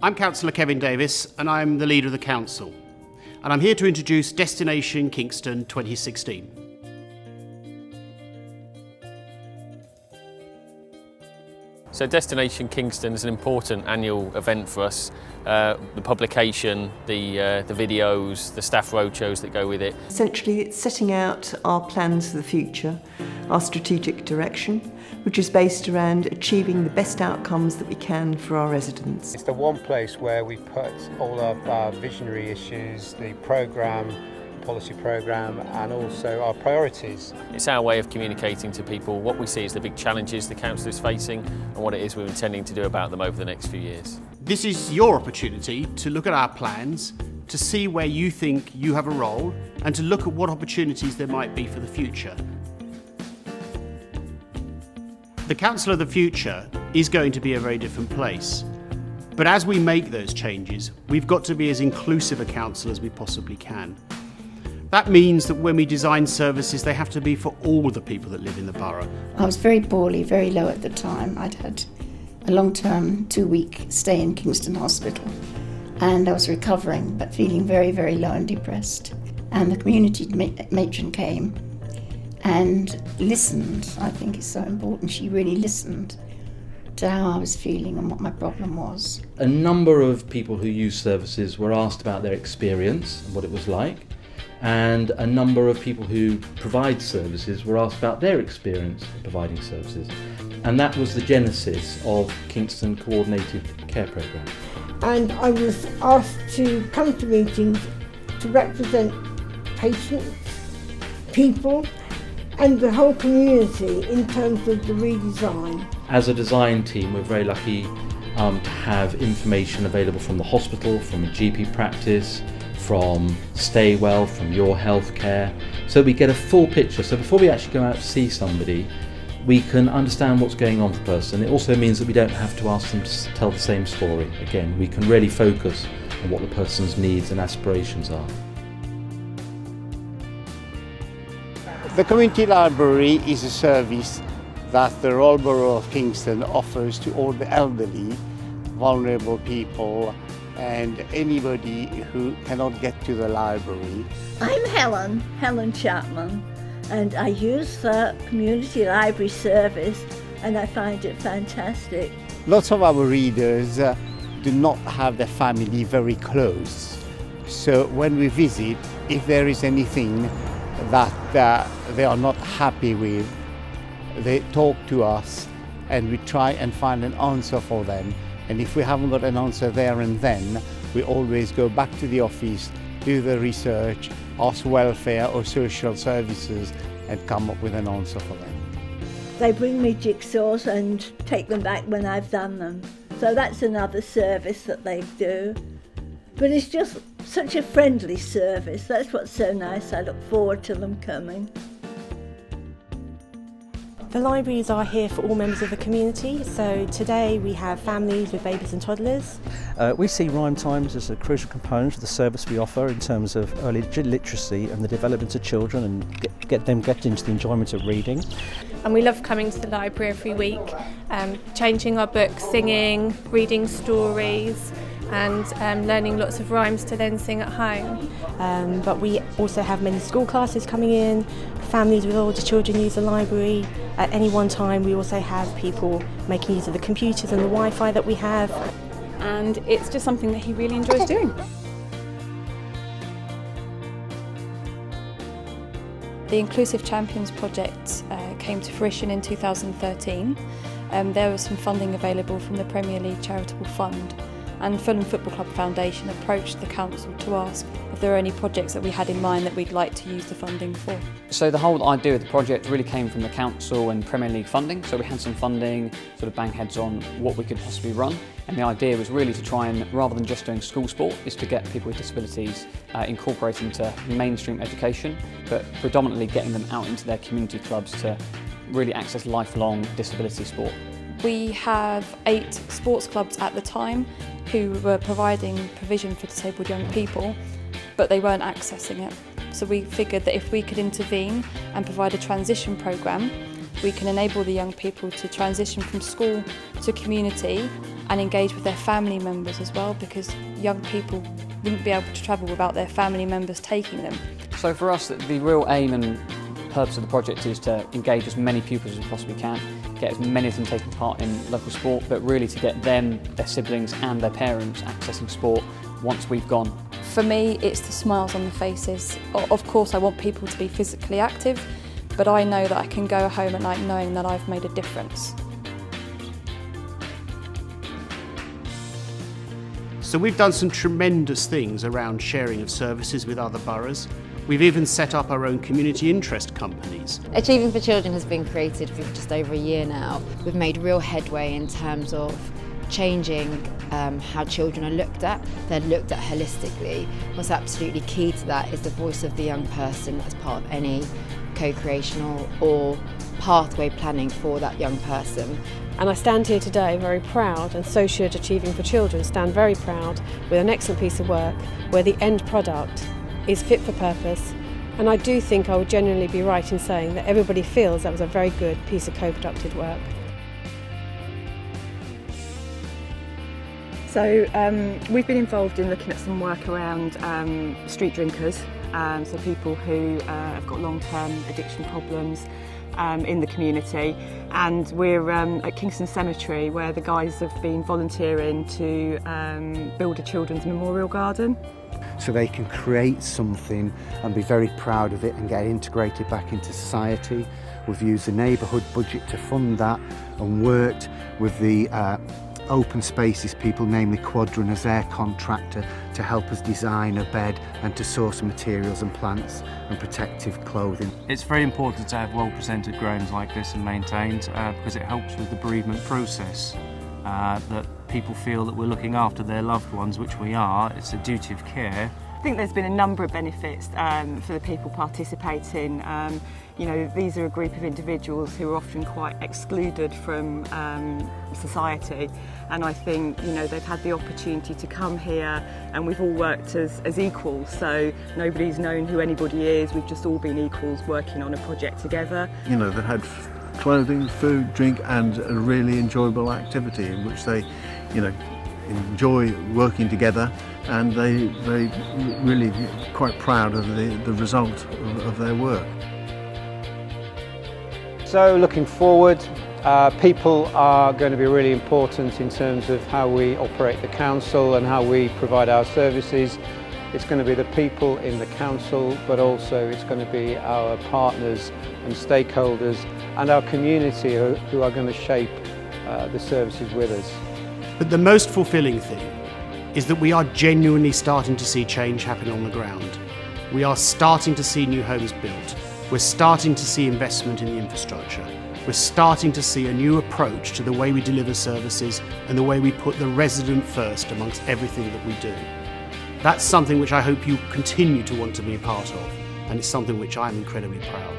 I'm Councillor Kevin Davis and I'm the leader of the Council. And I'm here to introduce Destination Kingston 2016. So Destination Kingston is an important annual event for us. The publication, the videos, the staff roadshows that go with it. Essentially it's setting out our plans for the future, our strategic direction, which is based around achieving the best outcomes that we can for our residents. It's the one place where we put all of our visionary issues, the policy programme and also our priorities. It's our way of communicating to people what we see as the big challenges the council is facing and what it is we're intending to do about them over the next few years. This is your opportunity to look at our plans, to see where you think you have a role and to look at what opportunities there might be for the future. The Council of the Future is going to be a very different place. But as we make those changes, we've got to be as inclusive a council as we possibly can. That means that when we design services, they have to be for all the people that live in the borough. I was very poorly, very low at the time. I'd had a long-term 2-week stay in Kingston Hospital and I was recovering but feeling very, very low and depressed. And the community matron came and listened. I think is so important. She really listened to how I was feeling and what my problem was. A number of people who use services were asked about their experience and what it was like. And a number of people who provide services were asked about their experience of providing services. And that was the genesis of Kingston Coordinated Care Programme. And I was asked to come to meetings to represent patients, people and the whole community in terms of the redesign. As a design team, we're very lucky to have information available from the hospital, from a GP practice, from Staywell, from Your Healthcare, so we get a full picture. So before we actually go out to see somebody, we can understand what's going on with the person. It also means that we don't have to ask them to tell the same story. Again, we can really focus on what the person's needs and aspirations are. The community library is a service that the Royal Borough of Kingston offers to all the elderly, vulnerable people and anybody who cannot get to the library. I'm Helen Chapman, and I use the community library service and I find it fantastic. Lots of our readers do not have their family very close, so when we visit, if there is anything that they are not happy with, they talk to us and we try and find an answer for them. And if we haven't got an answer there and then, we always go back to the office, do the research, ask welfare or social services and come up with an answer for them. They bring me jigsaws and take them back when I've done them. So that's another service that they do. But it's just such a friendly service. That's what's so nice. I look forward to them coming. The libraries are here for all members of the community, so today we have families with babies and toddlers. We see rhyme times as a crucial component of the service we offer in terms of early literacy and the development of children and get them into the enjoyment of reading. And we love coming to the library every week, changing our books, singing, reading stories and learning lots of rhymes to then sing at home. But we also have many school classes coming in, families with older children use the library. At any one time we also have people making use of the computers and the Wi-Fi that we have. And it's just something that he really enjoys doing. The Inclusive Champions project came to fruition in 2013. There was some funding available from the Premier League Charitable Fund, and Fulham Football Club Foundation approached the council to ask if there were any projects that we had in mind that we'd like to use the funding for. So the whole idea of the project really came from the council and Premier League funding. So we had some funding, sort of bang heads on what we could possibly run. And the idea was really to try and, rather than just doing school sport, is to get people with disabilities incorporated into mainstream education, but predominantly getting them out into their community clubs to really access lifelong disability sport. We have 8 sports clubs at the time who were providing provision for disabled young people, but they weren't accessing it. So we figured that if we could intervene and provide a transition programme, we can enable the young people to transition from school to community and engage with their family members as well, because young people wouldn't be able to travel without their family members taking them. So for us, the real aim and purpose of the project is to engage as many pupils as we possibly can, get as many of them taking part in local sport, but really to get them, their siblings and their parents accessing sport once we've gone. For me, it's the smiles on the faces. Of course, I want people to be physically active, but I know that I can go home at night knowing that I've made a difference. So we've done some tremendous things around sharing of services with other boroughs. We've even set up our own community interest companies. Achieving for Children has been created for just over a year now. We've made real headway in terms of changing how children are looked at. They're looked at holistically. What's absolutely key to that is the voice of the young person as part of any co-creational or pathway planning for that young person. And I stand here today very proud, and so should Achieving for Children stand very proud, with an excellent piece of work where the end product is fit for purpose. And I do think I would genuinely be right in saying that everybody feels that was a very good piece of co-producted work. So we've been involved in looking at some work around street drinkers, so people who have got long-term addiction problems in the community, and we're at Kingston Cemetery, where the guys have been volunteering to build a children's memorial garden. So they can create something and be very proud of it and get integrated back into society. We've used the neighbourhood budget to fund that and worked with the open spaces people, namely Quadrant as their contractor, to help us design a bed and to source materials and plants and protective clothing. It's very important to have well-presented grounds like this and maintained because it helps with the bereavement process, that people feel that we're looking after their loved ones, which we are. It's a duty of care. I think there's been a number of benefits for the people participating. You know, these are a group of individuals who are often quite excluded from society, and I think, you know, they've had the opportunity to come here, and we've all worked as equals, so nobody's known who anybody is. We've just all been equals working on a project together. You know, they've had clothing, food, drink and a really enjoyable activity in which they, you know, enjoy working together, and they really quite proud of the result of their work. So looking forward, people are going to be really important in terms of how we operate the council and how we provide our services. It's going to be the people in the council, but also it's going to be our partners and stakeholders and our community who are going to shape the services with us. But the most fulfilling thing is that we are genuinely starting to see change happen on the ground. We are starting to see new homes built. We're starting to see investment in the infrastructure. We're starting to see a new approach to the way we deliver services and the way we put the resident first amongst everything that we do. That's something which I hope you continue to want to be a part of, and it's something which I'm incredibly proud.